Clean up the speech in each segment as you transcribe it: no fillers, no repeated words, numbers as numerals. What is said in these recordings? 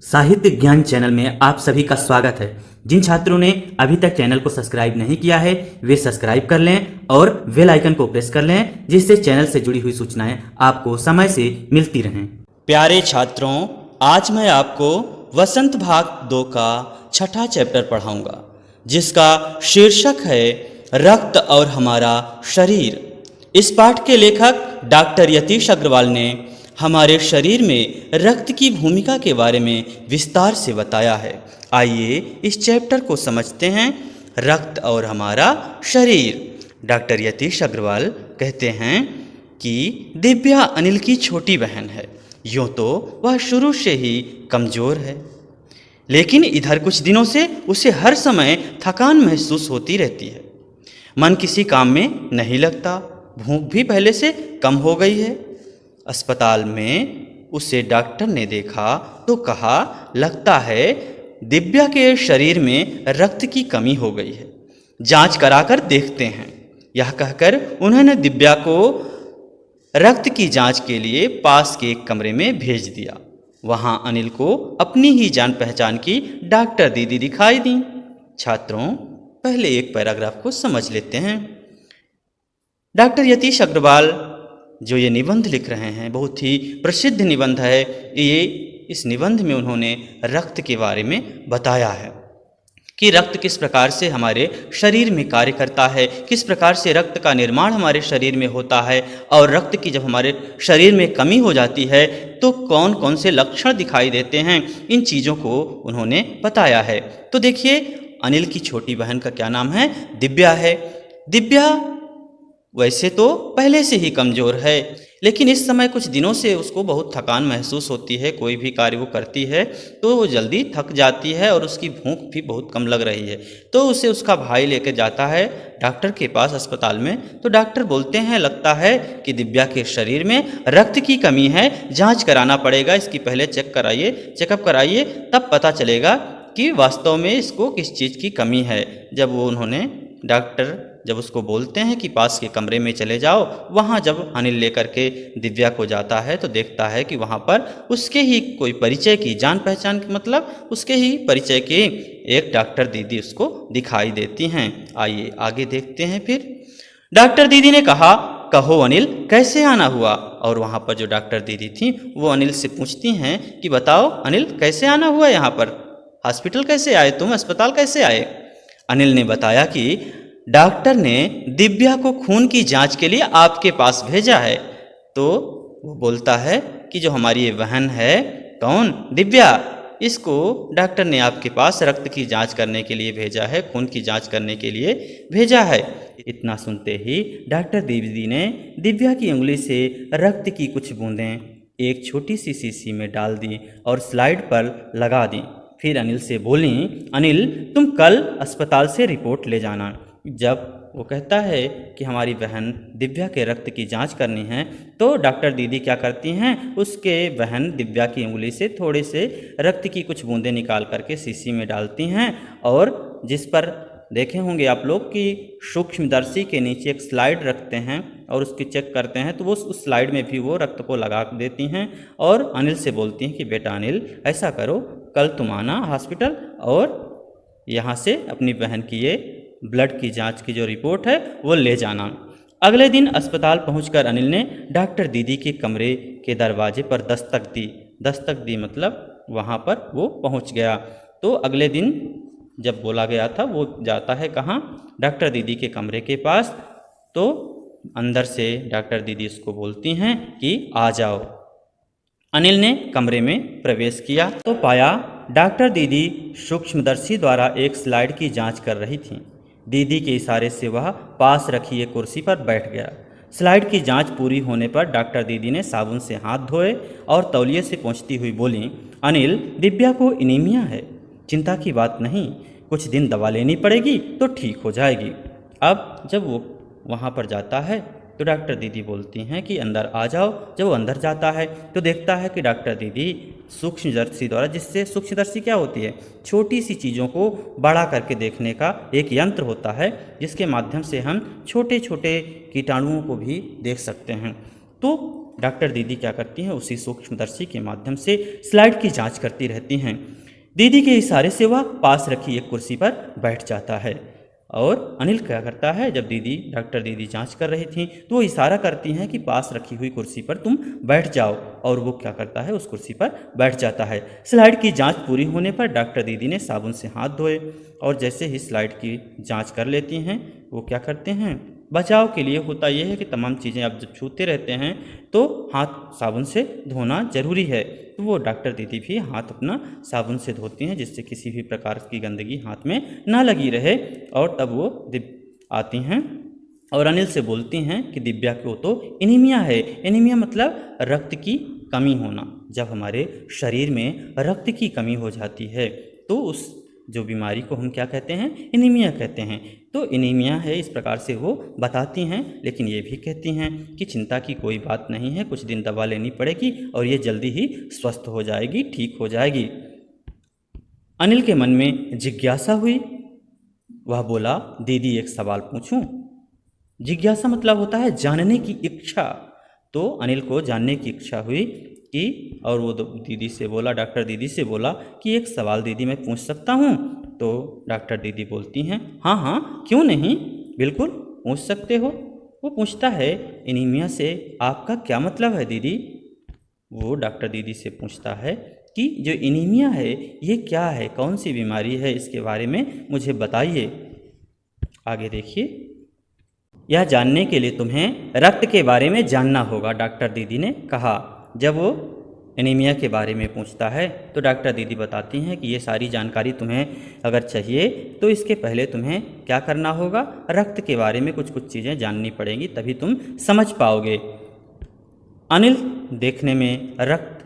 साहित्य ज्ञान चैनल में आप सभी का स्वागत है। जिन छात्रों ने अभी तक चैनल को सब्सक्राइब नहीं किया है वे सब्सक्राइब कर लें और बेल आइकन को प्रेस कर लें, जिससे चैनल से जुड़ी हुई सूचनाएं आपको समय से मिलती रहें। प्यारे छात्रों, आज मैं आपको वसंत भाग 2 का छठा चैप्टर पढ़ाऊंगा, जिसका शीर्षक है रक्त और हमारा शरीर। इस पाठ के लेखक डॉक्टर यतीश अग्रवाल ने हमारे शरीर में रक्त की भूमिका के बारे में विस्तार से बताया है। आइए इस चैप्टर को समझते हैं। रक्त और हमारा शरीर। डॉक्टर यतीश अग्रवाल कहते हैं कि दिव्या अनिल की छोटी बहन है। यूँ तो वह शुरू से ही कमज़ोर है, लेकिन इधर कुछ दिनों से उसे हर समय थकान महसूस होती रहती है। मन किसी काम में नहीं लगता। भूख भी पहले से कम हो गई है। अस्पताल में उसे डॉक्टर ने देखा तो कहा, लगता है दिव्या के शरीर में रक्त की कमी हो गई है, जांच कराकर देखते हैं। यह कहकर उन्होंने दिव्या को रक्त की जांच के लिए पास के एक कमरे में भेज दिया। वहां अनिल को अपनी ही जान पहचान की डॉक्टर दीदी दिखाई दी। छात्रों, पहले एक पैराग्राफ को समझ लेते हैं। डॉक्टर यतीश अग्रवाल जो ये निबंध लिख रहे हैं, बहुत ही प्रसिद्ध निबंध है ये। इस निबंध में उन्होंने रक्त के बारे में बताया है कि रक्त किस प्रकार से हमारे शरीर में कार्य करता है, किस प्रकार से रक्त का निर्माण हमारे शरीर में होता है, और रक्त की जब हमारे शरीर में कमी हो जाती है तो कौन कौन से लक्षण दिखाई देते हैं। इन चीज़ों को उन्होंने बताया है। तो देखिए, अनिल की छोटी बहन का क्या नाम है? दिव्या है। दिव्या वैसे तो पहले से ही कमज़ोर है, लेकिन इस समय कुछ दिनों से उसको बहुत थकान महसूस होती है। कोई भी कार्य वो करती है तो वो जल्दी थक जाती है और उसकी भूख भी बहुत कम लग रही है। तो उसे उसका भाई लेकर जाता है डॉक्टर के पास अस्पताल में। तो डॉक्टर बोलते हैं, लगता है कि दिव्या के शरीर में रक्त की कमी है, जांच कराना पड़ेगा, इसकी पहले चेकअप कराइए, तब पता चलेगा कि वास्तव में इसको किस चीज़ की कमी है। डॉक्टर जब उसको बोलते हैं कि पास के कमरे में चले जाओ, वहाँ जब अनिल लेकर के दिव्या को जाता है तो देखता है कि वहाँ पर उसके ही कोई परिचय की, जान पहचान की मतलब उसके ही परिचय की एक डॉक्टर दीदी उसको दिखाई देती हैं। आइए आगे देखते हैं। फिर डॉक्टर दीदी ने कहा, कहो अनिल, कैसे आना हुआ? और वहाँ पर जो डॉक्टर दीदी थी वो अनिल से पूछती हैं कि बताओ अनिल, कैसे आना हुआ यहाँ पर? हॉस्पिटल कैसे आए तुम? अस्पताल कैसे आए? अनिल ने बताया कि डॉक्टर ने दिव्या को खून की जांच के लिए आपके पास भेजा है। तो वो बोलता है कि जो हमारी ये बहन है, कौन? दिव्या, इसको डॉक्टर ने आपके पास रक्त की जांच करने के लिए भेजा है, खून की जांच करने के लिए भेजा है। इतना सुनते ही डॉक्टर दीदी ने दिव्या की उंगली से रक्त की कुछ बूंदें एक छोटी सी शीशी में डाल दी और स्लाइड पर लगा दी। फिर अनिल से बोली, अनिल, तुम कल अस्पताल से रिपोर्ट ले जाना। जब वो कहता है कि हमारी बहन दिव्या के रक्त की जांच करनी है, तो डॉक्टर दीदी क्या करती हैं, उसके बहन दिव्या की उंगली से थोड़े से रक्त की कुछ बूंदें निकाल करके शीशी में डालती हैं, और जिस पर देखे होंगे आप लोग कि सूक्ष्मदर्शी के नीचे एक स्लाइड रखते हैं और उसकी चेक करते हैं, तो वो उस स्लाइड में भी वो रक्त को लगा देती हैं और अनिल से बोलती हैं कि बेटा अनिल, ऐसा करो, कल तुम आना हॉस्पिटल और यहाँ से अपनी बहन की ये ब्लड की जांच की जो रिपोर्ट है वो ले जाना। अगले दिन अस्पताल पहुंचकर अनिल ने डॉक्टर दीदी के कमरे के दरवाजे पर दस्तक दी मतलब वहाँ पर वो पहुँच गया। तो अगले दिन जब बोला गया था वो जाता है कहाँ? डॉक्टर दीदी के कमरे के पास। तो अंदर से डॉक्टर दीदी उसको बोलती हैं कि आ जाओ। अनिल ने कमरे में प्रवेश किया तो पाया डॉक्टर दीदी सूक्ष्मदर्शी द्वारा एक स्लाइड की जांच कर रही थी। दीदी के इशारे से वह पास रखी एक कुर्सी पर बैठ गया। स्लाइड की जांच पूरी होने पर डॉक्टर दीदी ने साबुन से हाथ धोए और तौलिए से पोंछती हुई बोली, अनिल, दिव्या को एनीमिया है, चिंता की बात नहीं, कुछ दिन दवा लेनी पड़ेगी तो ठीक हो जाएगी। अब जब वो वहाँ पर जाता है तो डॉक्टर दीदी बोलती हैं कि अंदर आ जाओ। जब वो अंदर जाता है तो देखता है कि डॉक्टर दीदी सूक्ष्मदर्शी द्वारा, जिससे सूक्ष्मदर्शी क्या होती है, छोटी सी चीज़ों को बड़ा करके देखने का एक यंत्र होता है, जिसके माध्यम से हम छोटे छोटे कीटाणुओं को भी देख सकते हैं। तो डॉक्टर दीदी क्या करती हैं, उसी सूक्ष्मदर्शी के माध्यम से स्लाइड की जांच करती रहती हैं। दीदी के इशारे से वह पास रखी एक कुर्सी पर बैठ जाता है और अनिल क्या करता है, जब डॉक्टर दीदी जांच कर रही थी तो वो इशारा करती हैं कि पास रखी हुई कुर्सी पर तुम बैठ जाओ, और वो क्या करता है, उस कुर्सी पर बैठ जाता है। स्लाइड की जांच पूरी होने पर डॉक्टर दीदी ने साबुन से हाथ धोए और जैसे ही स्लाइड की जांच कर लेती हैं, वो क्या करते हैं, बचाव के लिए होता यह है कि तमाम चीज़ें आप जब छूते रहते हैं तो हाथ साबुन से धोना ज़रूरी है। तो वो डॉक्टर दीदी भी हाथ अपना साबुन से धोती हैं जिससे किसी भी प्रकार की गंदगी हाथ में ना लगी रहे। और तब वो आती हैं और अनिल से बोलती हैं कि दिव्या को तो एनीमिया है। एनीमिया मतलब रक्त की कमी होना। जब हमारे शरीर में रक्त की कमी हो जाती है तो उस जो बीमारी को हम क्या कहते हैं, एनीमिया कहते हैं। तो एनीमिया है, इस प्रकार से वो बताती हैं, लेकिन ये भी कहती हैं कि चिंता की कोई बात नहीं है, कुछ दिन दवा लेनी पड़ेगी और ये जल्दी ही स्वस्थ हो जाएगी, ठीक हो जाएगी। अनिल के मन में जिज्ञासा हुई। वह बोला, दीदी एक सवाल पूछूं? जिज्ञासा मतलब होता है जानने की इच्छा। तो अनिल को जानने की इच्छा हुई कि, और वो दीदी से बोला, डॉक्टर दीदी से बोला कि एक सवाल दीदी मैं पूछ सकता हूँ? तो डॉक्टर दीदी बोलती हैं, हाँ हाँ क्यों नहीं, बिल्कुल पूछ सकते हो। वो पूछता है, एनीमिया से आपका क्या मतलब है दीदी? वो डॉक्टर दीदी से पूछता है कि जो एनीमिया है ये क्या है, कौन सी बीमारी है, इसके बारे में मुझे बताइए। आगे देखिए। यह जानने के लिए तुम्हें रक्त के बारे में जानना होगा, डॉक्टर दीदी ने कहा। जब वो एनीमिया के बारे में पूछता है तो डॉक्टर दीदी बताती हैं कि ये सारी जानकारी तुम्हें अगर चाहिए तो इसके पहले तुम्हें क्या करना होगा, रक्त के बारे में कुछ कुछ चीज़ें जाननी पड़ेंगी, तभी तुम समझ पाओगे। अनिल देखने में रक्त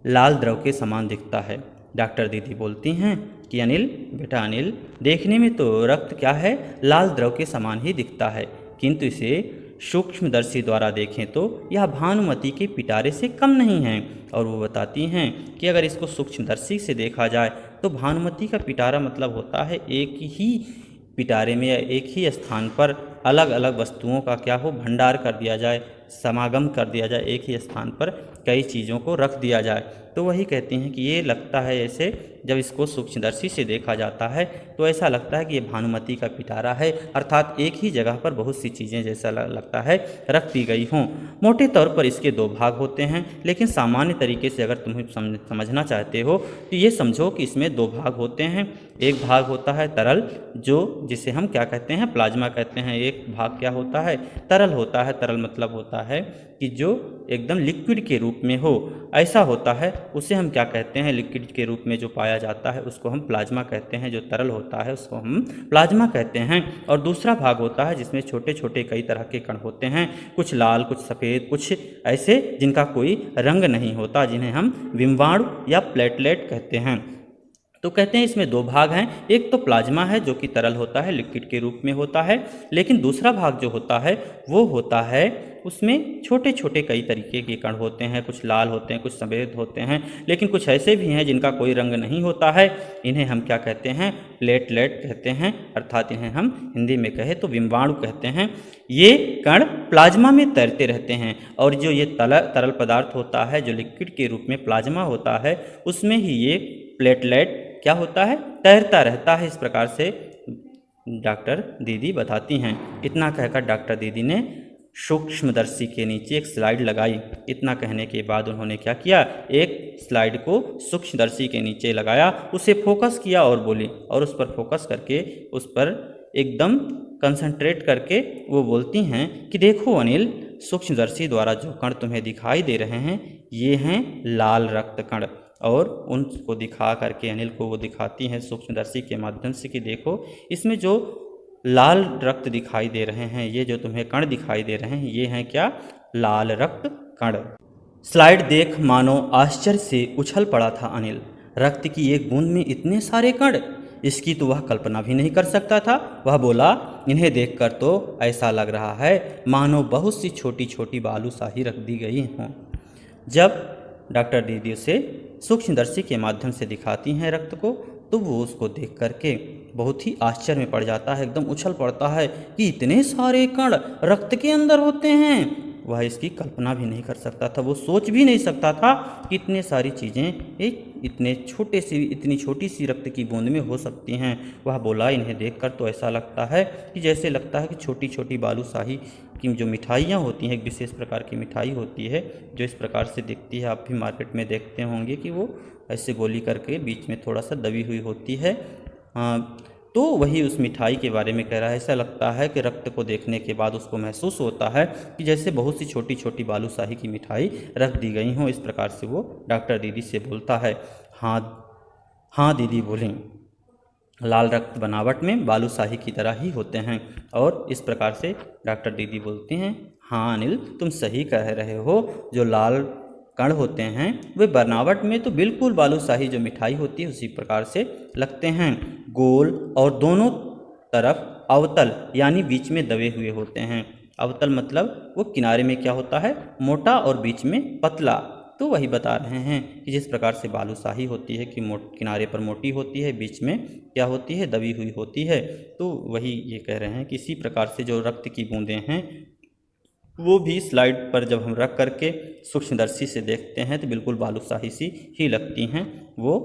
लाल द्रव के समान दिखता है। डॉक्टर दीदी बोलती हैं कि अनिल, बेटा अनिल, देखने में तो रक्त क्या है, लाल द्रव के समान ही दिखता है, किंतु इसे सूक्ष्मदर्शी द्वारा देखें तो यह भानुमति के पिटारे से कम नहीं है। और वो बताती हैं कि अगर इसको सूक्ष्मदर्शी से देखा जाए तो भानुमति का पिटारा मतलब होता है एक ही पिटारे में या एक ही स्थान पर अलग अलग वस्तुओं का क्या हो, भंडार कर दिया जाए, समागम कर दिया जाए, एक ही स्थान पर कई चीज़ों को रख दिया जाए। तो वही कहती हैं कि ये लगता है ऐसे, जब इसको सूक्ष्मदर्शी से देखा जाता है तो ऐसा लगता है कि ये भानुमति का पिटारा है, अर्थात एक ही जगह पर बहुत सी चीज़ें जैसा लगता है रख दी गई हों। मोटे तौर पर इसके दो भाग होते हैं, लेकिन सामान्य तरीके से अगर तुम्हें समझना चाहते हो तो ये समझो कि इसमें दो भाग होते हैं। एक भाग होता है तरल, जो जिसे हम क्या कहते हैं, प्लाज्मा कहते हैं। एक भाग क्या होता है, तरल होता है। तरल मतलब होता है कि जो एकदम लिक्विड के रूप में हो, ऐसा होता है, उसे हम क्या कहते हैं, लिक्विड के रूप में जो पाया जाता है उसको हम प्लाज्मा कहते हैं। जो तरल होता है उसको हम प्लाज्मा कहते हैं। और दूसरा भाग होता है जिसमें छोटे छोटे कई तरह के कण होते हैं, कुछ लाल, कुछ सफ़ेद, कुछ ऐसे जिनका कोई रंग नहीं होता, जिन्हें हम विम्बाणु या प्लेटलेट कहते हैं। तो कहते हैं इसमें दो भाग हैं। एक तो प्लाज्मा है जो कि तरल होता है, लिक्विड के रूप में होता है, लेकिन दूसरा भाग जो होता है वो होता है, उसमें छोटे छोटे कई तरीके के कण होते हैं, कुछ लाल होते हैं, कुछ सफ़ेद होते हैं, लेकिन कुछ ऐसे भी हैं जिनका कोई रंग नहीं होता है। इन्हें हम क्या कहते हैं, प्लेटलेट कहते हैं, अर्थात इन्हें हम हिंदी में कहें तो विम्बाणु कहते हैं। ये कण प्लाज्मा में तैरते रहते हैं और जो ये तरल पदार्थ होता है जो लिक्विड के रूप में प्लाज्मा होता है, उसमें ही ये प्लेटलेट क्या होता है, तैरता रहता है। इस प्रकार से डॉक्टर दीदी बताती हैं। इतना कहकर डॉक्टर दीदी ने सूक्ष्मदर्शी के नीचे एक स्लाइड लगाई। इतना कहने के बाद उन्होंने क्या किया, एक स्लाइड को सूक्ष्मदर्शी के नीचे लगाया, उसे फोकस किया और बोली, और उस पर फोकस करके उस पर एकदम कंसंट्रेट करके वो बोलती हैं कि देखो अनिल, सूक्ष्मदर्शी द्वारा जो कण तुम्हें दिखाई दे रहे हैं ये हैं लाल रक्त कण। और उनको दिखा करके अनिल को वो दिखाती हैं सूक्ष्मदर्शी के माध्यम से कि देखो इसमें जो लाल रक्त दिखाई दे रहे हैं, ये जो तुम्हें कण दिखाई दे रहे हैं, ये हैं क्या, लाल रक्त कण। स्लाइड देख मानो आश्चर्य से उछल पड़ा था अनिल। रक्त की एक बूंद में इतने सारे कण, इसकी तो वह कल्पना भी नहीं कर सकता था। वह बोला, इन्हें देखकर तो ऐसा लग रहा है मानो बहुत सी छोटी छोटी बालूशाही रख दी गई हों। जब डॉक्टर दीदी उसे सूक्ष्मदर्शी के माध्यम से दिखाती हैं रक्त को, तो वो उसको देख करके बहुत ही आश्चर्य में पड़ जाता है, एकदम उछल पड़ता है कि इतने सारे कण रक्त के अंदर होते हैं। वह इसकी कल्पना भी नहीं कर सकता था। वो सोच भी नहीं सकता था कि इतने सारी चीज़ें एक इतनी छोटी सी रक्त की बूंद में हो सकती हैं। वह बोला, इन्हें देखकर तो ऐसा लगता है कि जैसे लगता है कि छोटी छोटी बालूशाही की जो मिठाइयाँ होती हैं, एक विशेष प्रकार की मिठाई होती है जो इस प्रकार से दिखती है। आप भी मार्केट में देखते होंगे कि वो ऐसे गोली करके बीच में थोड़ा सा दबी हुई होती है। तो वही उस मिठाई के बारे में कह रहा है। ऐसा लगता है कि रक्त को देखने के बाद उसको महसूस होता है कि जैसे बहुत सी छोटी छोटी बालूशाही की मिठाई रख दी गई हों। इस प्रकार से वो डॉक्टर दीदी से बोलता है। हाँ हाँ दीदी बोलें, लाल रक्त बनावट में बालूशाही की तरह ही होते हैं। और इस प्रकार से डॉक्टर दीदी बोलती हैं, हाँ अनिल, तुम सही कह रहे हो। जो लाल कण होते हैं वे बनावट में तो बिल्कुल बालूशाही जो मिठाई होती है उसी प्रकार से लगते हैं, गोल और दोनों तरफ अवतल यानी बीच में दबे हुए होते हैं। अवतल मतलब वो किनारे में क्या होता है, मोटा, और बीच में पतला। तो वही बता रहे हैं कि जिस प्रकार से बालूशाही होती है कि किनारे पर मोटी होती है, बीच में क्या होती है, दबी हुई होती है। तो वही ये कह रहे हैं कि इसी प्रकार से जो रक्त की बूंदें हैं वो भी स्लाइड पर जब हम रख करके सूक्ष्मदर्शी से देखते हैं तो बिल्कुल बालूशाही सी ही लगती हैं। वो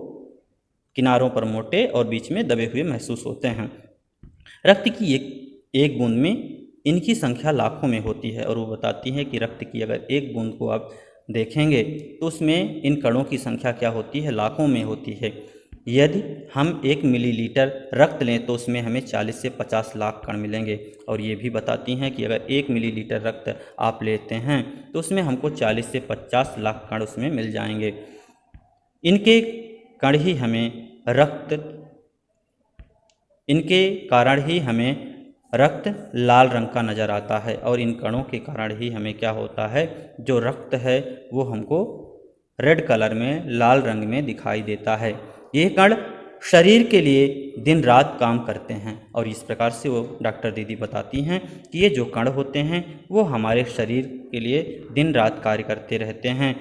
किनारों पर मोटे और बीच में दबे हुए महसूस होते हैं। रक्त की एक बूंद में इनकी संख्या लाखों में होती है। और वो बताती हैं कि रक्त की अगर एक बूंद को आप देखेंगे तो उसमें इन कणों की संख्या क्या होती है, लाखों में होती है। यदि हम 1 मिलीलीटर रक्त लें तो उसमें हमें 40 से 50 लाख कण मिलेंगे। और ये भी बताती हैं कि अगर 1 मिलीलीटर रक्त आप लेते हैं तो उसमें हमको 40 से 50 लाख कण उसमें मिल जाएंगे। इनके कारण ही हमें रक्त लाल रंग का नज़र आता है। और इन कणों के कारण ही हमें क्या होता है, जो रक्त है वो हमको रेड कलर में, लाल रंग में दिखाई देता है। ये कण शरीर के लिए दिन रात काम करते हैं। और इस प्रकार से वो डॉक्टर दीदी बताती हैं कि ये जो कण होते हैं वो हमारे शरीर के लिए दिन रात कार्य करते रहते हैं।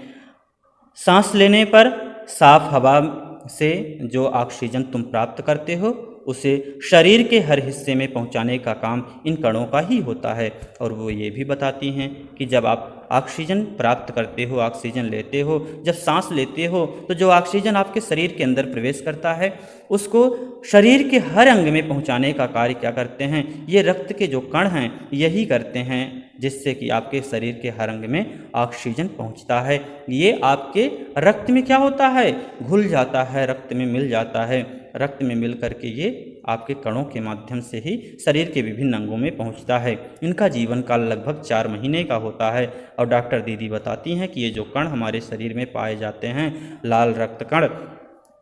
सांस लेने पर साफ हवा से जो ऑक्सीजन तुम प्राप्त करते हो उसे शरीर के हर हिस्से में पहुंचाने का काम इन कणों का ही होता है। और वो ये भी बताती हैं कि जब आप ऑक्सीजन प्राप्त करते हो, ऑक्सीजन लेते हो, जब सांस लेते हो तो जो ऑक्सीजन आपके शरीर के अंदर प्रवेश करता है उसको शरीर के हर अंग में पहुंचाने का कार्य क्या करते हैं, ये रक्त के जो कण हैं यही करते हैं, जिससे कि आपके शरीर के हर अंग में ऑक्सीजन पहुंचता है। ये आपके रक्त में क्या होता है, घुल जाता है, रक्त में मिल जाता है। रक्त में मिल करके ये आपके कणों के माध्यम से ही शरीर के विभिन्न अंगों में पहुंचता है। इनका जीवन काल लगभग 4 महीने का होता है। और डॉक्टर दीदी बताती हैं कि ये जो कण हमारे शरीर में पाए जाते हैं, लाल रक्त कण,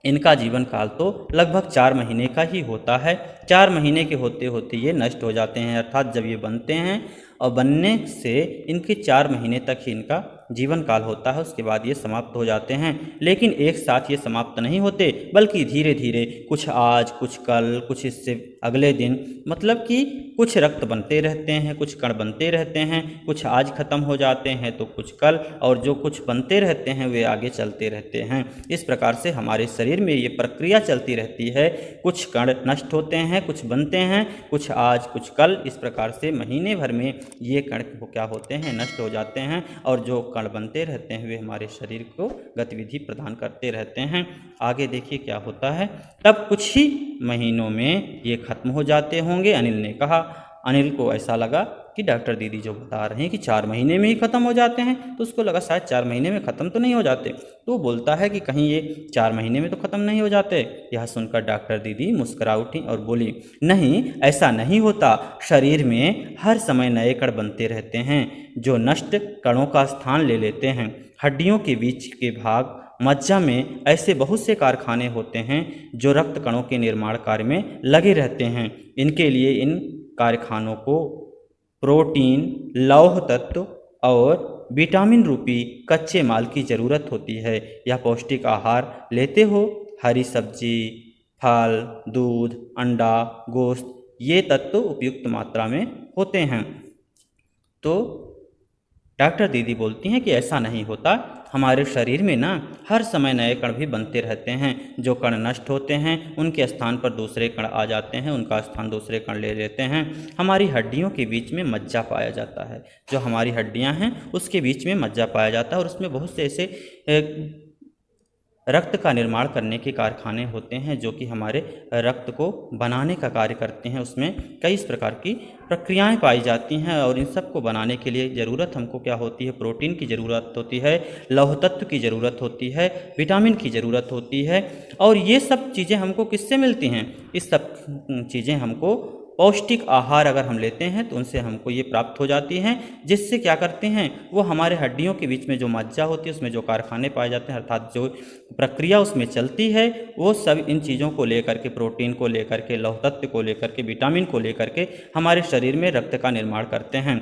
इनका जीवन काल तो लगभग 4 महीने का ही होता है। 4 महीने के होते होते ये नष्ट हो जाते हैं। अर्थात जब ये बनते हैं और बनने से इनके 4 महीने तक ही इनका जीवन काल होता है, उसके बाद ये समाप्त हो जाते हैं। लेकिन एक साथ ये समाप्त नहीं होते, बल्कि धीरे धीरे कुछ आज, कुछ कल, कुछ इससे अगले दिन, मतलब कि कुछ रक्त बनते रहते हैं, कुछ कण बनते रहते हैं, कुछ आज खत्म हो जाते हैं तो कुछ कल, और जो कुछ बनते रहते हैं वे आगे चलते रहते हैं। इस प्रकार से हमारे शरीर में ये प्रक्रिया चलती रहती है। कुछ कण नष्ट होते हैं, कुछ बनते हैं, कुछ आज, कुछ कल, इस प्रकार से महीने भर में ये कण क्या होते हैं, नष्ट हो जाते हैं। और जो कण बनते रहते हैं वे हमारे शरीर को गतिविधि प्रदान करते रहते हैं। आगे देखिए क्या होता है। तब कुछ ही महीनों में ये खत्म हो जाते होंगे, अनिल ने कहा। अनिल को ऐसा लगा कि डॉक्टर दीदी जो बता रहे हैं कि 4 महीने में ही ख़त्म हो जाते हैं, तो उसको लगा शायद 4 महीने में ख़त्म तो नहीं हो जाते। तो बोलता है कि कहीं ये 4 महीने में तो ख़त्म नहीं हो जाते। यह सुनकर डॉक्टर दीदी मुस्कुरा उठी और बोली, नहीं, ऐसा नहीं होता। शरीर में हर समय नए कण बनते रहते हैं जो नष्ट कणों का स्थान ले लेते हैं। हड्डियों के बीच के भाग, मज्जा में ऐसे बहुत से कारखाने होते हैं जो रक्त कणों के निर्माण कार्य में लगे रहते हैं। इनके लिए इन कारखानों को प्रोटीन, लौह तत्व और विटामिन रूपी कच्चे माल की ज़रूरत होती है। यह पौष्टिक आहार लेते हो, हरी सब्जी, फल, दूध, अंडा, गोश्त, ये तत्व उपयुक्त मात्रा में होते हैं। तो डॉक्टर दीदी बोलती हैं कि ऐसा नहीं होता। हमारे शरीर में ना हर समय नए कण भी बनते रहते हैं। जो कण नष्ट होते हैं उनके स्थान पर दूसरे कण आ जाते हैं, उनका स्थान दूसरे कण ले लेते हैं। हमारी हड्डियों के बीच में मज्जा पाया जाता है। जो हमारी हड्डियां हैं उसके बीच में मज्जा पाया जाता है और उसमें बहुत से ऐसे रक्त का निर्माण करने के कारखाने होते हैं जो कि हमारे रक्त को बनाने का कार्य करते हैं। उसमें कई इस प्रकार की प्रक्रियाएं पाई जाती हैं और इन सब को बनाने के लिए ज़रूरत हमको क्या होती है? प्रोटीन की ज़रूरत होती है, लौह तत्व की ज़रूरत होती है, विटामिन की ज़रूरत होती है। और ये सब चीज़ें हमको किससे मिलती हैं? इस सब चीज़ें हमको पौष्टिक आहार अगर हम लेते हैं तो उनसे हमको ये प्राप्त हो जाती हैं, जिससे क्या करते हैं वो हमारे हड्डियों के बीच में जो मज्जा होती है उसमें जो कारखाने पाए जाते हैं अर्थात जो प्रक्रिया उसमें चलती है वो सब इन चीज़ों को लेकर के, प्रोटीन को लेकर के, लौह तत्व को लेकर के, विटामिन को लेकर के हमारे शरीर में रक्त का निर्माण करते हैं।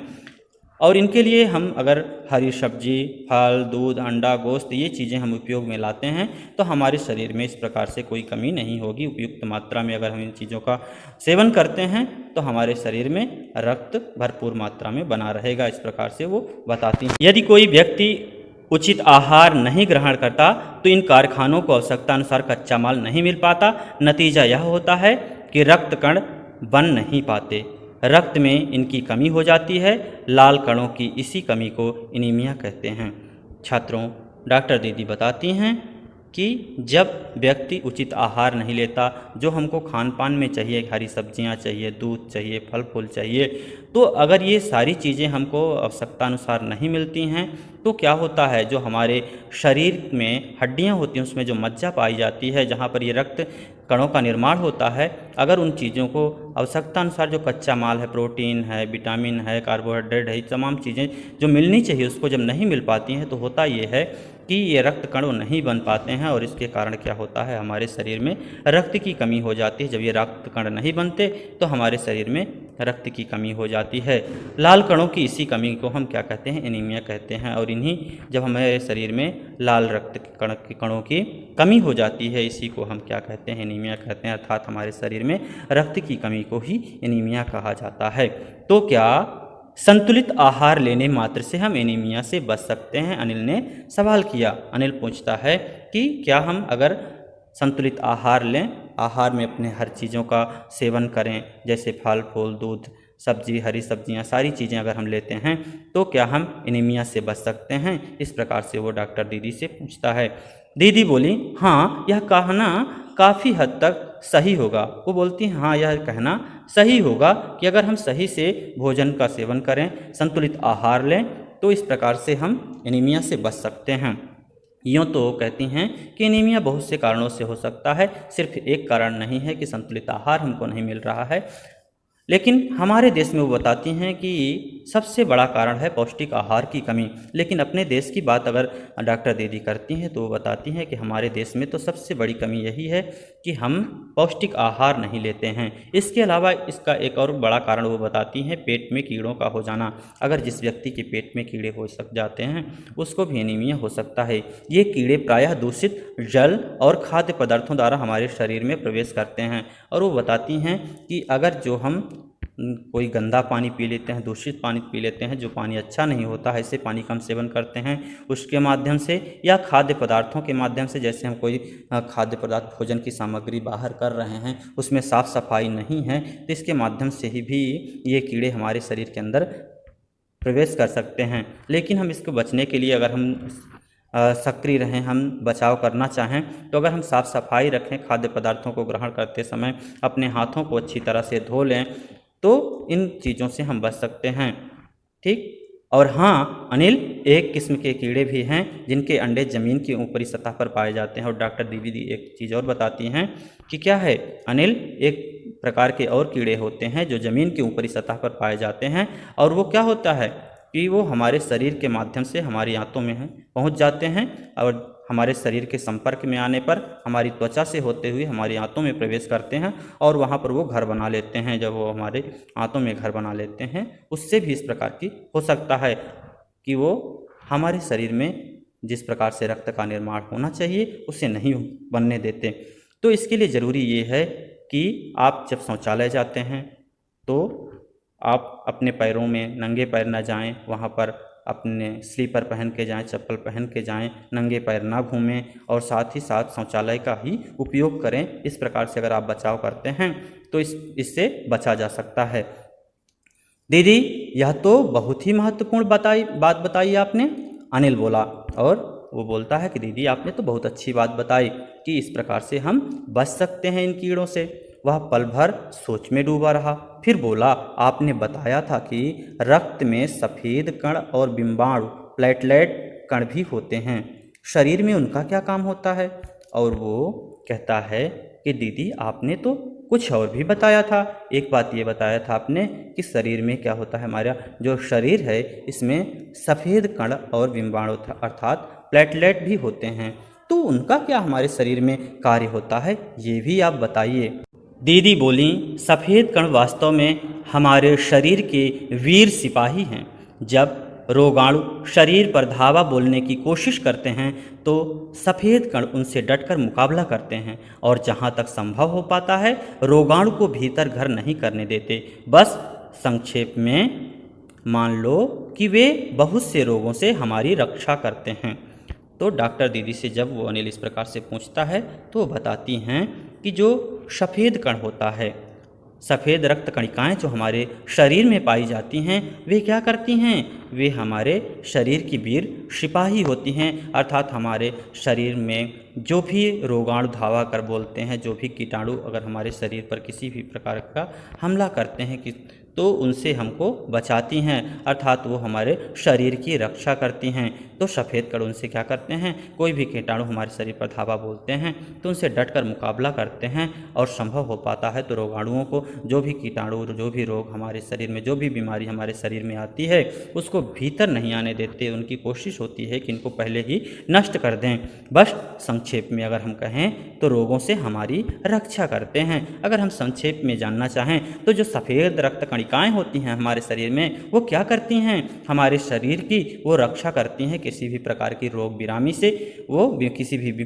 और इनके लिए हम अगर हरी सब्जी, फल, दूध, अंडा, गोश्त ये चीज़ें हम उपयोग में लाते हैं तो हमारे शरीर में इस प्रकार से कोई कमी नहीं होगी। उपयुक्त मात्रा में अगर हम इन चीज़ों का सेवन करते हैं तो हमारे शरीर में रक्त भरपूर मात्रा में बना रहेगा। इस प्रकार से वो बताती हैं। यदि कोई व्यक्ति उचित आहार नहीं ग्रहण करता तो इन कारखानों को आवश्यकता अनुसार कच्चा माल नहीं मिल पाता। नतीजा यह होता है कि रक्त कण बन नहीं पाते, रक्त में इनकी कमी हो जाती है। लाल कणों की इसी कमी को एनीमिया कहते हैं। छात्रों, डॉक्टर दीदी बताती हैं कि जब व्यक्ति उचित आहार नहीं लेता, जो हमको खान पान में चाहिए, हरी सब्जियां चाहिए, दूध चाहिए, फल फूल चाहिए, तो अगर ये सारी चीज़ें हमको आवश्यकता अनुसार नहीं मिलती हैं तो क्या होता है, जो हमारे शरीर में हड्डियां होती हैं उसमें जो मज्जा पाई जाती है, जहाँ पर ये रक्त कणों का निर्माण होता है, अगर उन चीज़ों को आवश्यकता अनुसार जो कच्चा माल है, प्रोटीन है, विटामिन है, कार्बोहाइड्रेट है, तमाम चीज़ें जो मिलनी चाहिए उसको जब नहीं मिल पाती हैं तो होता ये है कि ये रक्त कण नहीं बन पाते हैं और इसके कारण क्या होता है, हमारे शरीर में रक्त की कमी हो जाती है। जब ये रक्त कण नहीं बनते तो हमारे शरीर में रक्त की कमी हो जाती है। लाल कणों की इसी कमी को हम क्या कहते हैं? एनीमिया कहते हैं। और इन्हीं जब हमारे शरीर में लाल रक्त के कणों की कमी हो जाती है, इसी को हम क्या कहते हैं? एनीमिया कहते हैं। अर्थात हमारे शरीर में रक्त की कमी को ही एनीमिया कहा जाता है। तो क्या संतुलित आहार लेने मात्र से हम एनीमिया से बच सकते हैं? अनिल ने सवाल किया। अनिल पूछता है कि क्या हम अगर संतुलित आहार लें, आहार में अपने हर चीज़ों का सेवन करें, जैसे फल फूल, दूध, सब्जी, हरी सब्जियां, सारी चीज़ें अगर हम लेते हैं तो क्या हम एनीमिया से बच सकते हैं? इस प्रकार से वो डॉक्टर दीदी से पूछता है। दीदी बोली, हाँ, यह कहना काफ़ी हद तक सही होगा। वो बोलती हैं, हाँ, यह कहना सही होगा कि अगर हम सही से भोजन का सेवन करें, संतुलित आहार लें, तो इस प्रकार से हम एनीमिया से बच सकते हैं। यूँ तो कहती हैं कि एनीमिया बहुत से कारणों से हो सकता है, सिर्फ एक कारण नहीं है कि संतुलित आहार हमको नहीं मिल रहा है। लेकिन हमारे देश में वो बताती हैं कि सबसे बड़ा कारण है पौष्टिक आहार की कमी। लेकिन अपने देश की बात अगर डॉक्टर दीदी करती हैं तो वो बताती हैं कि हमारे देश में तो सबसे बड़ी कमी यही है कि हम पौष्टिक आहार नहीं लेते हैं। इसके अलावा इसका एक और बड़ा कारण वो बताती हैं पेट में कीड़ों का हो जाना। अगर जिस व्यक्ति के पेट में कीड़े हो जाते हैं उसको भी एनीमिया हो सकता है। ये कीड़े प्रायः दूषित जल और खाद्य पदार्थों द्वारा हमारे शरीर में प्रवेश करते हैं। और वो बताती हैं कि अगर जो हम कोई गंदा पानी पी लेते हैं, दूषित पानी पी लेते हैं, जो पानी अच्छा नहीं होता है, ऐसे पानी का हम सेवन करते हैं उसके माध्यम से, या खाद्य पदार्थों के माध्यम से, जैसे हम कोई खाद्य पदार्थ भोजन की सामग्री बाहर कर रहे हैं उसमें साफ़ सफाई नहीं है, तो इसके माध्यम से ही भी ये कीड़े हमारे शरीर के अंदर प्रवेश कर सकते हैं। लेकिन हम इसको बचने के लिए अगर हम सक्रिय रहें, हम बचाव करना चाहें तो अगर हम साफ़ सफाई रखें, खाद्य पदार्थों को ग्रहण करते समय अपने हाथों को अच्छी तरह से धो लें, तो इन चीज़ों से हम बच सकते हैं। ठीक। और हाँ अनिल, एक किस्म के कीड़े भी हैं जिनके अंडे ज़मीन की ऊपरी सतह पर पाए जाते हैं। और डॉक्टर दीदी एक चीज़ और बताती हैं कि क्या है अनिल, एक प्रकार के और कीड़े होते हैं जो ज़मीन की ऊपरी सतह पर पाए जाते हैं, और वो क्या होता है कि वो हमारे शरीर के माध्यम से हमारी आंतों में पहुंच जाते हैं, और हमारे शरीर के संपर्क में आने पर हमारी त्वचा से होते हुए हमारी आंतों में प्रवेश करते हैं और वहाँ पर वो घर बना लेते हैं। जब वो हमारे आंतों में घर बना लेते हैं, उससे भी इस प्रकार की हो सकता है कि वो हमारे शरीर में जिस प्रकार से रक्त का निर्माण होना चाहिए उसे नहीं बनने देते। तो इसके लिए ज़रूरी ये है कि आप जब शौचालय जाते हैं तो आप अपने पैरों में नंगे पैर न जाएं, वहाँ पर अपने स्लीपर पहन के जाएं, चप्पल पहन के जाएं, नंगे पैर ना घूमें और साथ ही साथ शौचालय का ही उपयोग करें। इस प्रकार से अगर आप बचाव करते हैं तो इससे बचा जा सकता है। दीदी यह तो बहुत ही महत्वपूर्ण बात बताई आपने, अनिल बोला। और वो बोलता है कि दीदी आपने तो बहुत अच्छी बात बताई कि इस प्रकार से हम बच सकते हैं इन कीड़ों से। वह पल भर सोच में डूबा रहा, फिर बोला, आपने बताया था कि रक्त में सफ़ेद कण और बिंबाणु प्लेटलेट कण भी होते हैं, शरीर में उनका क्या काम होता है? और वो कहता है कि दीदी आपने तो कुछ और भी बताया था। एक बात ये बताया था आपने कि शरीर में क्या होता है, हमारा जो शरीर है इसमें सफ़ेद कण और बिंबाणु अर्थात प्लेटलेट भी होते हैं, तो उनका क्या हमारे शरीर में कार्य होता है, ये भी आप बताइए। दीदी बोली, सफ़ेद कण वास्तव में हमारे शरीर के वीर सिपाही हैं। जब रोगाणु शरीर पर धावा बोलने की कोशिश करते हैं तो सफ़ेद कण उनसे डटकर मुकाबला करते हैं और जहाँ तक संभव हो पाता है रोगाणु को भीतर घर नहीं करने देते। बस संक्षेप में मान लो कि वे बहुत से रोगों से हमारी रक्षा करते हैं। तो डॉक्टर दीदी से जब वो अनिल इस प्रकार से पूछता है तो वो बताती हैं कि जो सफ़ेद कण होता है, सफ़ेद रक्त कणिकाएँ जो हमारे शरीर में पाई जाती हैं, वे क्या करती हैं? वे हमारे शरीर की वीर सिपाही होती हैं, अर्थात हमारे शरीर में जो भी रोगाणु धावा कर बोलते हैं, जो भी कीटाणु अगर हमारे शरीर पर किसी भी प्रकार का हमला करते हैं कि तो उनसे हमको बचाती हैं, अर्थात वो हमारे शरीर की रक्षा करती हैं। तो सफ़ेद कण उनसे क्या करते हैं, कोई भी कीटाणु हमारे शरीर पर धावा बोलते हैं तो उनसे डटकर मुकाबला करते हैं और संभव हो पाता है तो रोगाणुओं को, जो भी कीटाणु, जो भी रोग हमारे शरीर में, जो भी बीमारी हमारे शरीर में आती है उसको भीतर नहीं आने देते। उनकी कोशिश होती है कि इनको पहले ही नष्ट कर दें। बस संक्षेप में अगर हम कहें तो रोगों से हमारी रक्षा करते हैं। अगर हम संक्षेप में जानना चाहें तो जो सफ़ेद रक्त कणिकाएँ होती हैं हमारे शरीर में, वो क्या करती हैं? हमारे शरीर की वो रक्षा करती हैं किसी भी प्रकार की रोग बिरामी से, वो किसी भी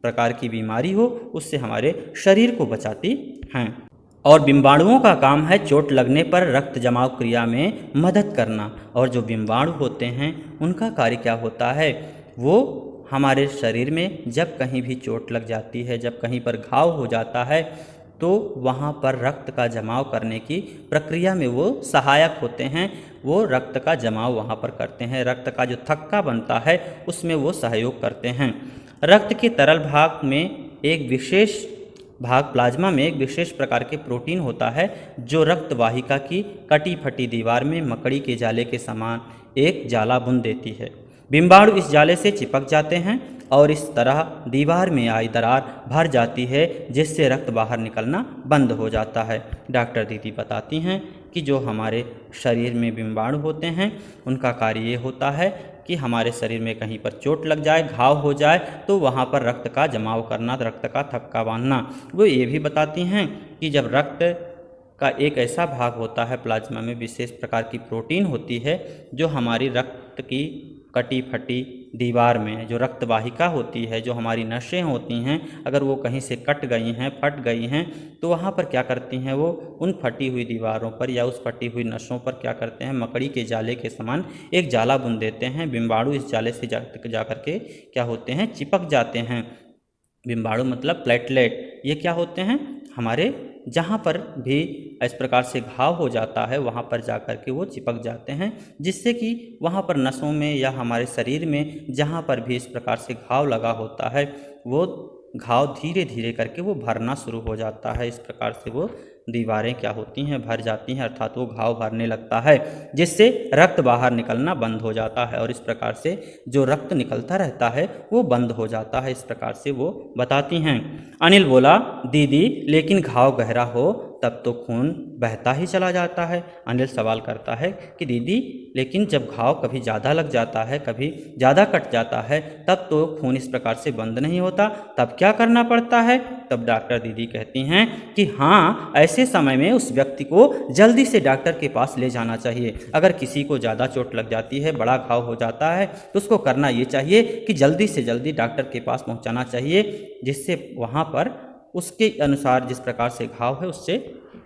प्रकार की बीमारी हो उससे हमारे शरीर को बचाती हैं। और बिंबाणुओं का काम है चोट लगने पर रक्त जमाव क्रिया में मदद करना। और जो बिंबाणु होते हैं उनका कार्य क्या होता है, वो हमारे शरीर में जब कहीं भी चोट लग जाती है, जब कहीं पर घाव हो जाता है तो वहाँ पर रक्त का जमाव करने की प्रक्रिया में वो सहायक होते हैं। वो रक्त का जमाव वहाँ पर करते हैं, रक्त का जो थक्का बनता है उसमें वो सहयोग करते हैं। रक्त के तरल भाग में एक विशेष भाग प्लाज्मा में एक विशेष प्रकार के प्रोटीन होता है जो रक्त वाहिका की कटी फटी दीवार में मकड़ी के जाले के समान एक जाला बुन देती है। बिंबाणु इस जाले से चिपक जाते हैं और इस तरह दीवार में आई दरार भर जाती है जिससे रक्त बाहर निकलना बंद हो जाता है। डॉक्टर दीदी बताती हैं कि जो हमारे शरीर में बिंबाणु होते हैं उनका कार्य ये होता है कि हमारे शरीर में कहीं पर चोट लग जाए, घाव हो जाए तो वहाँ पर रक्त का जमाव करना, रक्त का थक्का बांधना। वो ये भी बताती हैं कि जब रक्त का एक ऐसा भाग होता है प्लाज्मा में, विशेष प्रकार की प्रोटीन होती है जो हमारी रक्त की कटी फटी दीवार में जो रक्त वाहिका होती है, जो हमारी नसें होती हैं, अगर वो कहीं से कट गई हैं, फट गई हैं तो वहाँ पर क्या करती हैं, वो उन फटी हुई दीवारों पर या उस फटी हुई नसों पर क्या करते हैं, मकड़ी के जाले के समान एक जाला बुन देते हैं। बिंबाणु इस जाले से जा करके क्या होते हैं, चिपक जाते हैं। बिंबाणु मतलब प्लेटलेट, ये क्या होते हैं, हमारे जहाँ पर भी इस प्रकार से घाव हो जाता है वहाँ पर जा कर के वो चिपक जाते हैं, जिससे कि वहाँ पर नसों में या हमारे शरीर में जहाँ पर भी इस प्रकार से घाव लगा होता है वो घाव धीरे धीरे करके वो भरना शुरू हो जाता है। इस प्रकार से वो दीवारें क्या होती हैं, भर जाती हैं, अर्थात वो घाव भरने लगता है जिससे रक्त बाहर निकलना बंद हो जाता है और इस प्रकार से जो रक्त निकलता रहता है वो बंद हो जाता है। इस प्रकार से वो बताती हैं। अनिल बोला, दीदी लेकिन घाव गहरा हो तब तो खून बहता ही चला जाता है। अनिल सवाल करता है कि दीदी लेकिन जब घाव कभी ज़्यादा लग जाता है, कभी ज़्यादा कट जाता है, तब तो खून इस प्रकार से बंद नहीं होता, तब क्या करना पड़ता है? तब डॉक्टर दीदी कहती हैं कि हाँ, ऐसे समय में उस व्यक्ति को जल्दी से डॉक्टर के पास ले जाना चाहिए। अगर किसी को ज़्यादा चोट लग जाती है, बड़ा घाव हो जाता है, तो उसको करना ये चाहिए कि जल्दी से जल्दी डॉक्टर के पास पहुँचाना चाहिए, जिससे वहाँ पर उसके अनुसार जिस प्रकार से घाव है उससे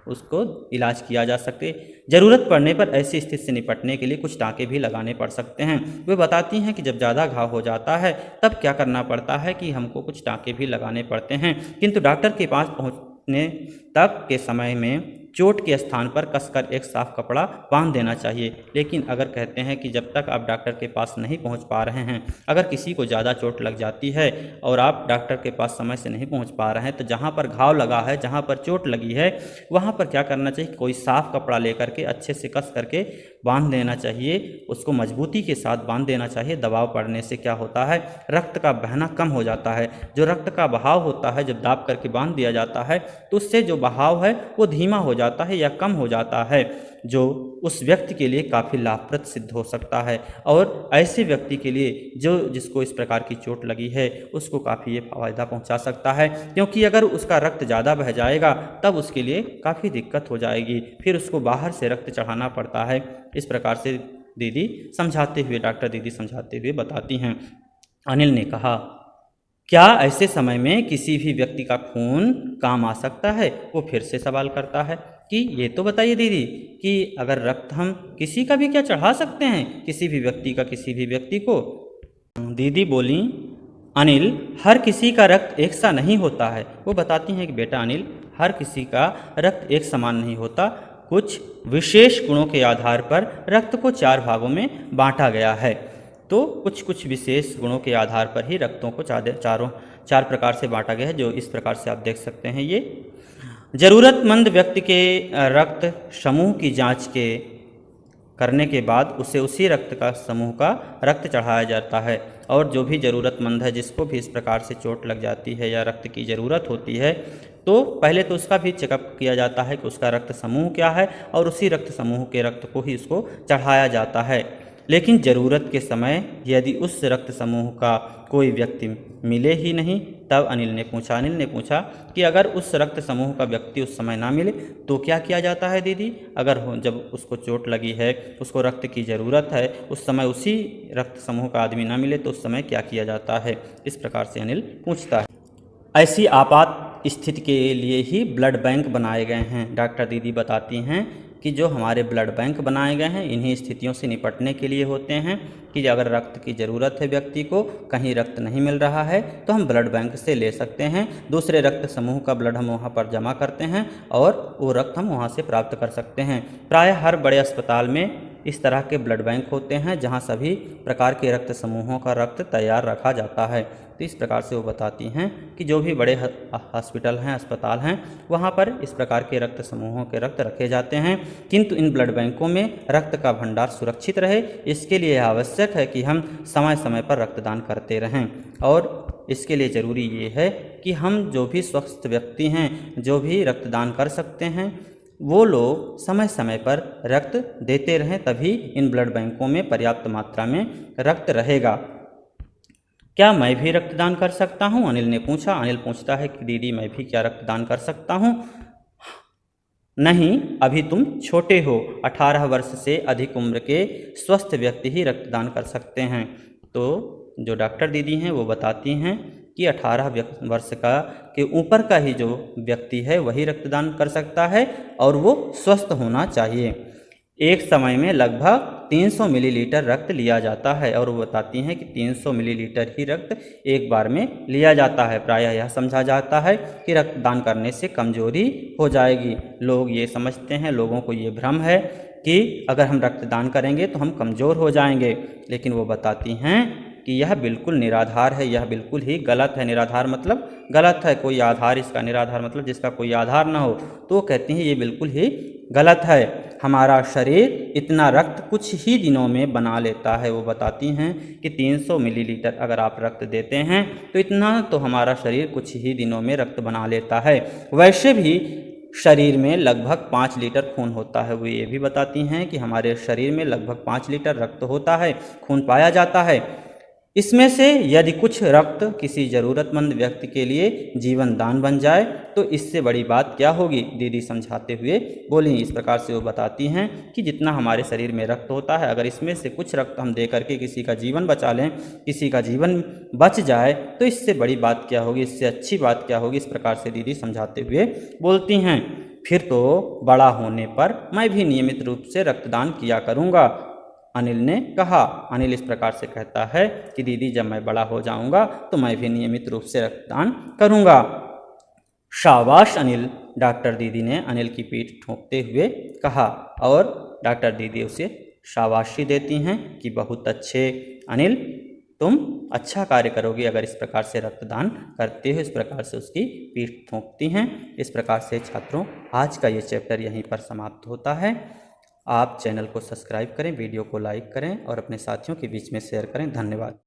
उसको इलाज किया जा सके। ज़रूरत पड़ने पर ऐसी स्थिति से निपटने के लिए कुछ टाँके भी लगाने पड़ सकते हैं। वे बताती हैं कि जब ज़्यादा घाव हो जाता है तब क्या करना पड़ता है कि हमको कुछ टाँके भी लगाने पड़ते हैं, किंतु डॉक्टर के पास पहुँचने तक के समय में चोट के स्थान पर कसकर एक साफ कपड़ा बांध देना चाहिए। लेकिन अगर कहते हैं कि जब तक आप डॉक्टर के पास नहीं पहुंच पा रहे हैं, अगर किसी को ज़्यादा चोट लग जाती है और आप डॉक्टर के पास समय से नहीं पहुंच पा रहे हैं, तो जहां पर घाव लगा है, जहां पर चोट लगी है, वहां पर क्या करना चाहिए, कोई साफ कपड़ा लेकर के अच्छे से कस करके बांध देना चाहिए, उसको मजबूती के साथ बांध देना चाहिए। दबाव पड़ने से क्या होता है, रक्त का बहना कम हो जाता है। जो रक्त का बहाव होता है, जब दाब करके बांध दिया जाता है तो उससे जो बहाव है वो धीमा हो जाता है या कम हो जाता है, जो उस व्यक्ति के लिए काफ़ी लाभप्रद सिद्ध हो सकता है। और ऐसे व्यक्ति के लिए जिसको इस प्रकार की चोट लगी है उसको काफ़ी ये फायदा पहुंचा सकता है, क्योंकि अगर उसका रक्त ज़्यादा बह जाएगा तब उसके लिए काफ़ी दिक्कत हो जाएगी, फिर उसको बाहर से रक्त चढ़ाना पड़ता है। इस प्रकार से डॉक्टर दीदी समझाते हुए बताती हैं। अनिल ने कहा, क्या ऐसे समय में किसी भी व्यक्ति का खून काम आ सकता है? वो फिर से सवाल करता है कि ये तो बताइए दीदी कि अगर रक्त हम किसी का भी क्या चढ़ा सकते हैं, किसी भी व्यक्ति का किसी भी व्यक्ति को? दीदी बोली, अनिल, हर किसी का रक्त एक सा नहीं होता है। वो बताती हैं कि बेटा अनिल, हर किसी का रक्त एक समान नहीं होता, कुछ विशेष गुणों के आधार पर रक्त को 4 भागों में बांटा गया है। तो कुछ विशेष गुणों के आधार पर ही रक्तों को 4 प्रकार से बांटा गया है, जो इस प्रकार से आप देख सकते हैं। ये ज़रूरतमंद व्यक्ति के रक्त समूह की जांच करने के बाद उसे उसी रक्त का समूह का रक्त चढ़ाया जाता है, और जो भी ज़रूरतमंद है, जिसको भी इस प्रकार से चोट लग जाती है या रक्त की ज़रूरत होती है, तो पहले तो उसका भी चेकअप किया जाता है कि उसका रक्त समूह क्या है, और उसी रक्त समूह के रक्त को ही उसको चढ़ाया जाता है। लेकिन ज़रूरत के समय यदि उस रक्त समूह का कोई व्यक्ति मिले ही नहीं, तब अनिल ने पूछा कि अगर उस रक्त समूह का व्यक्ति उस समय ना मिले तो क्या किया जाता है दीदी? जब उसको चोट लगी है, उसको रक्त की ज़रूरत है, उस समय उसी रक्त समूह का आदमी ना मिले तो उस समय क्या किया जाता है? इस प्रकार से अनिल पूछता है। ऐसी आपात स्थिति के लिए ही ब्लड बैंक बनाए गए हैं। डॉक्टर दीदी बताती हैं कि जो हमारे ब्लड बैंक बनाए गए हैं, इन्हीं स्थितियों से निपटने के लिए होते हैं कि अगर रक्त की ज़रूरत है व्यक्ति को, कहीं रक्त नहीं मिल रहा है, तो हम ब्लड बैंक से ले सकते हैं, दूसरे रक्त समूह का ब्लड हम वहाँ पर जमा करते हैं और वो रक्त हम वहाँ से प्राप्त कर सकते हैं। प्रायः हर बड़े अस्पताल में इस तरह के ब्लड बैंक होते हैं जहाँ सभी प्रकार के रक्त समूहों का रक्त तैयार रखा जाता है। तो इस प्रकार से वो बताती हैं कि जो भी बड़े हॉस्पिटल हैं, अस्पताल हैं, वहाँ पर इस प्रकार के रक्त समूहों के रक्त रखे जाते हैं, किंतु इन ब्लड बैंकों में रक्त का भंडार सुरक्षित रहे, इसके लिए आवश्यक है कि हम समय समय पर रक्तदान करते रहें। और इसके लिए ज़रूरी ये है कि हम जो भी स्वस्थ व्यक्ति हैं, जो भी रक्तदान कर सकते हैं, वो लोग समय समय पर रक्त देते रहें, तभी इन ब्लड बैंकों में पर्याप्त मात्रा में रक्त रहेगा। क्या मैं भी रक्तदान कर सकता हूँ? अनिल ने पूछा। अनिल पूछता है कि दीदी, मैं भी क्या रक्तदान कर सकता हूँ? नहीं, अभी तुम छोटे हो, 18 वर्ष से अधिक उम्र के स्वस्थ व्यक्ति ही रक्तदान कर सकते हैं। तो जो डॉक्टर दीदी हैं वो बताती हैं कि 18 वर्ष के ऊपर का ही जो व्यक्ति है वही रक्तदान कर सकता है, और वो स्वस्थ होना चाहिए। एक समय में लगभग 300 मिलीलीटर रक्त लिया जाता है, और वो बताती हैं कि 300 मिलीलीटर ही रक्त एक बार में लिया जाता है। प्रायः यह समझा जाता है कि रक्तदान करने से कमजोरी हो जाएगी। लोग ये समझते हैं, लोगों को ये भ्रम है कि अगर हम रक्तदान करेंगे तो हम कमज़ोर हो जाएंगे, लेकिन वो बताती हैं कि यह बिल्कुल निराधार है, यह बिल्कुल ही गलत है। निराधार मतलब गलत है, कोई आधार इसका, निराधार मतलब जिसका कोई आधार ना हो। तो कहते हैं ये बिल्कुल ही गलत है। हमारा शरीर इतना रक्त कुछ ही दिनों में बना लेता है। वो बताती हैं कि 300 मिलीलीटर अगर आप रक्त देते हैं तो इतना तो हमारा शरीर कुछ ही दिनों में रक्त बना लेता है। वैसे भी शरीर में लगभग 5 लीटर खून होता है। वो ये भी बताती हैं कि हमारे शरीर में लगभग 5 लीटर रक्त होता है, खून पाया जाता है। इसमें से यदि कुछ रक्त किसी ज़रूरतमंद व्यक्ति के लिए जीवन दान बन जाए तो इससे बड़ी बात क्या होगी? दीदी समझाते हुए बोली। इस प्रकार से वो बताती हैं कि जितना हमारे शरीर में रक्त होता है, अगर इसमें से कुछ रक्त हम दे करके किसी का जीवन बचा लें, किसी का जीवन बच जाए, तो इससे बड़ी बात क्या होगी, इससे अच्छी बात क्या होगी? इस प्रकार से दीदी समझाते हुए बोलती हैं। फिर तो बड़ा होने पर मैं भी नियमित रूप से रक्तदान किया करूँगा, अनिल ने कहा। अनिल इस प्रकार से कहता है कि दीदी जब मैं बड़ा हो जाऊँगा तो मैं भी नियमित रूप से रक्तदान करूँगा। शाबाश अनिल, डॉक्टर दीदी ने अनिल की पीठ ठोंकते हुए कहा और डॉक्टर दीदी उसे शाबाशी देती हैं कि बहुत अच्छे अनिल, तुम अच्छा कार्य करोगे अगर इस प्रकार से रक्तदान करते हो। इस प्रकार से उसकी पीठ ठोंकती हैं। इस प्रकार से छात्रों, आज का ये चैप्टर यहीं पर समाप्त होता है। आप चैनल को सब्सक्राइब करें, वीडियो को लाइक करें और अपने साथियों के बीच में शेयर करें। धन्यवाद।